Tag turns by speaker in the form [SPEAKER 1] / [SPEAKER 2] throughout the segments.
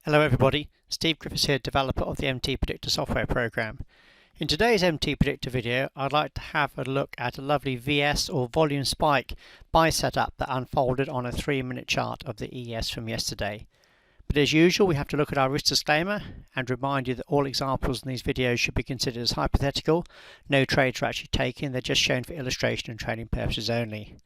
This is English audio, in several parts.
[SPEAKER 1] Hello everybody, Steve Griffiths here, developer of the MTPredictor software program. In today's MTPredictor video, I'd like to have a look at a lovely VS or volume spike buy setup that unfolded on a 3-minute chart of the ES from yesterday. But as usual, we have to look at our risk disclaimer and remind you that all examples in these videos should be considered as hypothetical. No trades are actually taken, they're just shown for illustration and training purposes only.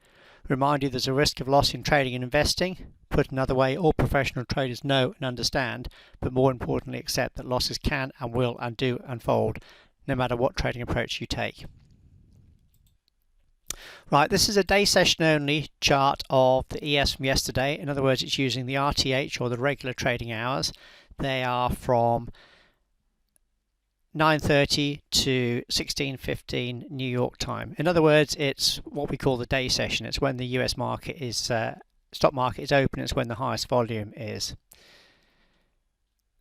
[SPEAKER 1] Remind you there's a risk of loss in trading and investing. Put another way, all professional traders know and understand, but more importantly accept that losses can and will and do unfold no matter what trading approach you take. Right, this is a day session only chart of the ES from yesterday. In other words, it's using the RTH or the regular trading hours. They are from 9:30 to 16:15 New York time. In other words, it's what we call the day session. It's when the US market is stock market is open. It's when the highest volume is.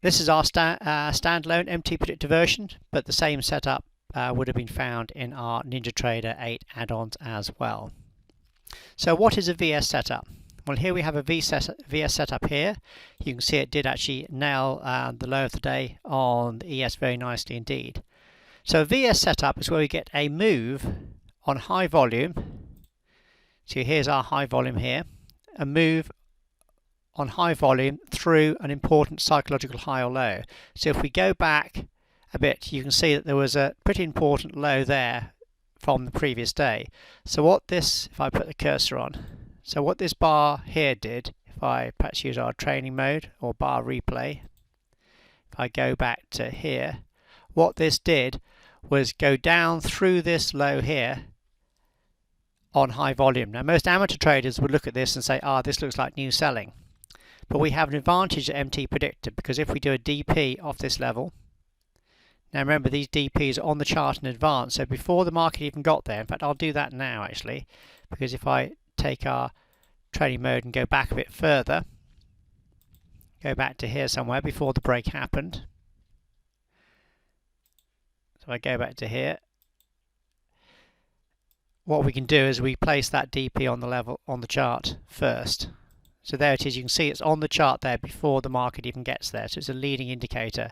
[SPEAKER 1] This is our standalone MTPredictor version, but the same setup would have been found in our NinjaTrader 8 add-ons as well. So what is a VS setup? Well, here we have a VS setup here. You can see it did actually nail the low of the day on the ES very nicely indeed. So a VS setup is where we get a move on high volume. So here's our high volume here. A move on high volume through an important psychological high or low. So if we go back a bit, you can see that there was a pretty important low there from the previous day. So what this, if I put the cursor on, so what this bar here did, if I perhaps use our training mode or bar replay, if I go back to here, what this did was go down through this low here on high volume. Now most amateur traders would look at this and say, this looks like new selling. But we have an advantage at MTPredictor because if we do a DP off this level, now remember these DPs are on the chart in advance, so before the market even got there, in fact I'll do that now actually, because if I take our trading mode and go back a bit further, go back to here somewhere before the break happened. So I go back to here. What we can do is we place that DP on the level on the chart first. So there it is, you can see it's on the chart there before the market even gets there, so it's a leading indicator.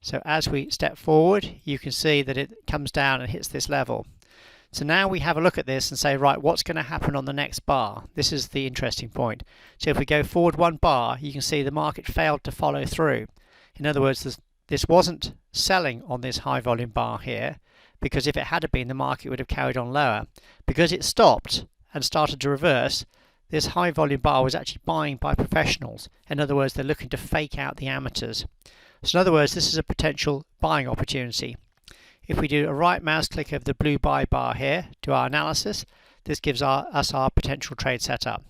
[SPEAKER 1] So as we step forward, you can see that it comes down and hits this level. So now we have a look at this and say, right, what's going to happen on the next bar? This is the interesting point. So if we go forward one bar, you can see the market failed to follow through. In other words, this wasn't selling on this high volume bar here, because if it had been, the market would have carried on lower. Because it stopped and started to reverse, this high volume bar was actually buying by professionals. In other words, they're looking to fake out the amateurs. So in other words, this is a potential buying opportunity. If we do a right mouse click over the blue buy bar here, do our analysis, this gives us our potential trade setup.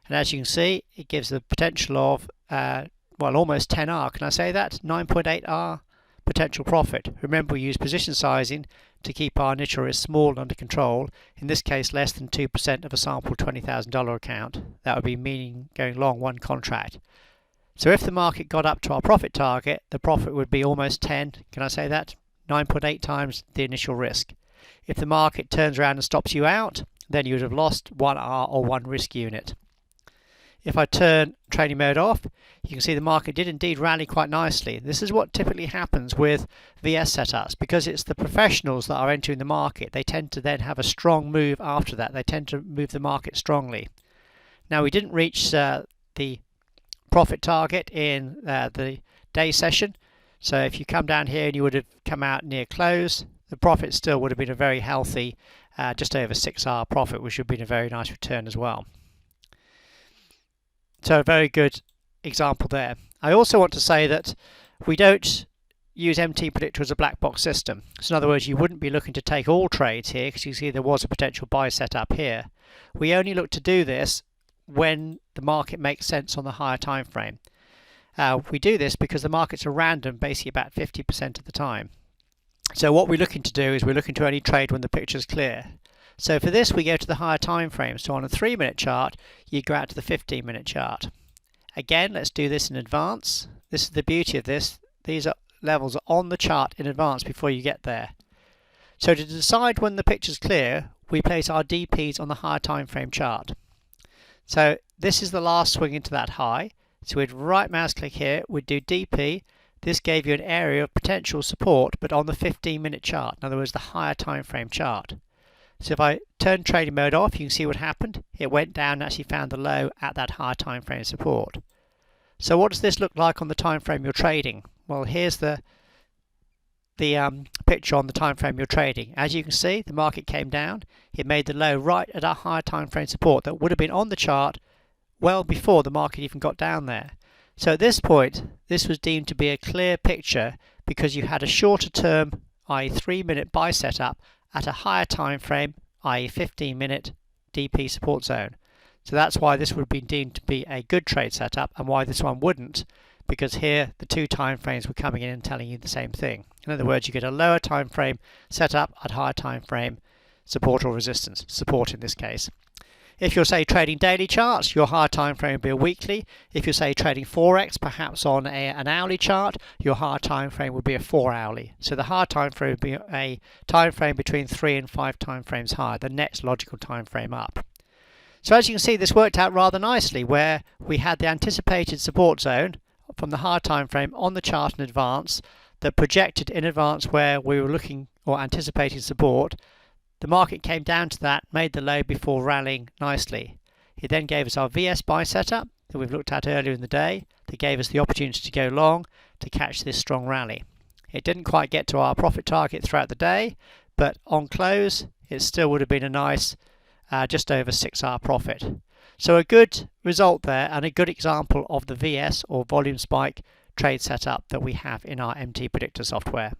[SPEAKER 1] And as you can see, it gives the potential of, well, almost 10R. Can I say that? 9.8R potential profit. Remember, we use position sizing to keep our initial risk small and under control. In this case, less than 2% of a sample $20,000 account. That would be meaning going long one contract. So if the market got up to our profit target, the profit would be almost 10. Can I say that? 9.8 times the initial risk. If the market turns around and stops you out, then you would have lost 1R or 1 risk unit. If I turn trading mode off, you can see the market did indeed rally quite nicely. This is what typically happens with VS setups. Because it's the professionals that are entering the market, they tend to then have a strong move after that. They tend to move the market strongly. Now we didn't reach the profit target in the day session. So if you come down here and you would have come out near close, the profit still would have been a very healthy, just over 6R profit, which would have been a very nice return as well. So a very good example there. I also want to say that we don't use MTPredictor as a black box system. So in other words, you wouldn't be looking to take all trades here because you see there was a potential buy set up here. We only look to do this when the market makes sense on the higher time frame. We do this because the markets are random basically about 50% of the time. So what we're looking to do is we're looking to only trade when the picture is clear. So for this we go to the higher time frame. So on a 3-minute chart you go out to the 15-minute chart. Again, let's do this in advance. This is the beauty of this. These levels are on the chart in advance before you get there. So to decide when the picture is clear, we place our DPs on the higher time frame chart. So this is the last swing into that high. So we'd right mouse click here, we'd do DP. This gave you an area of potential support, but on the 15-minute chart, in other words the higher time frame chart. So if I turn trading mode off, you can see what happened. It went down and actually found the low at that higher time frame support. So what does this look like on the time frame you're trading? Well, here's the picture on the time frame you're trading. As you can see, the market came down. It made the low right at a higher time frame support that would have been on the chart well before the market even got down there. So at this point, this was deemed to be a clear picture because you had a shorter term, i.e. 3-minute buy setup at a higher time frame, i.e. 15-minute DP support zone. So that's why this would have been deemed to be a good trade setup and why this one wouldn't, because here the two time frames were coming in and telling you the same thing. In other words, you get a lower time frame setup at higher time frame support or resistance, support in this case. If you're, say, trading daily charts, your higher time frame would be a weekly. If you're, say, trading Forex, perhaps on an hourly chart, your higher time frame would be a 4-hourly. So the higher time frame would be a time frame between 3 and 5 time frames higher, the next logical time frame up. So as you can see, this worked out rather nicely, where we had the anticipated support zone from the higher time frame on the chart in advance that projected in advance where we were looking or anticipating support. The market came down to that, made the low before rallying nicely. It then gave us our VS buy setup that we've looked at earlier in the day that gave us the opportunity to go long to catch this strong rally. It didn't quite get to our profit target throughout the day, but on close it still would have been a nice just over 6-hour profit. So a good result there and a good example of the VS or volume spike trade setup that we have in our MTPredictor software.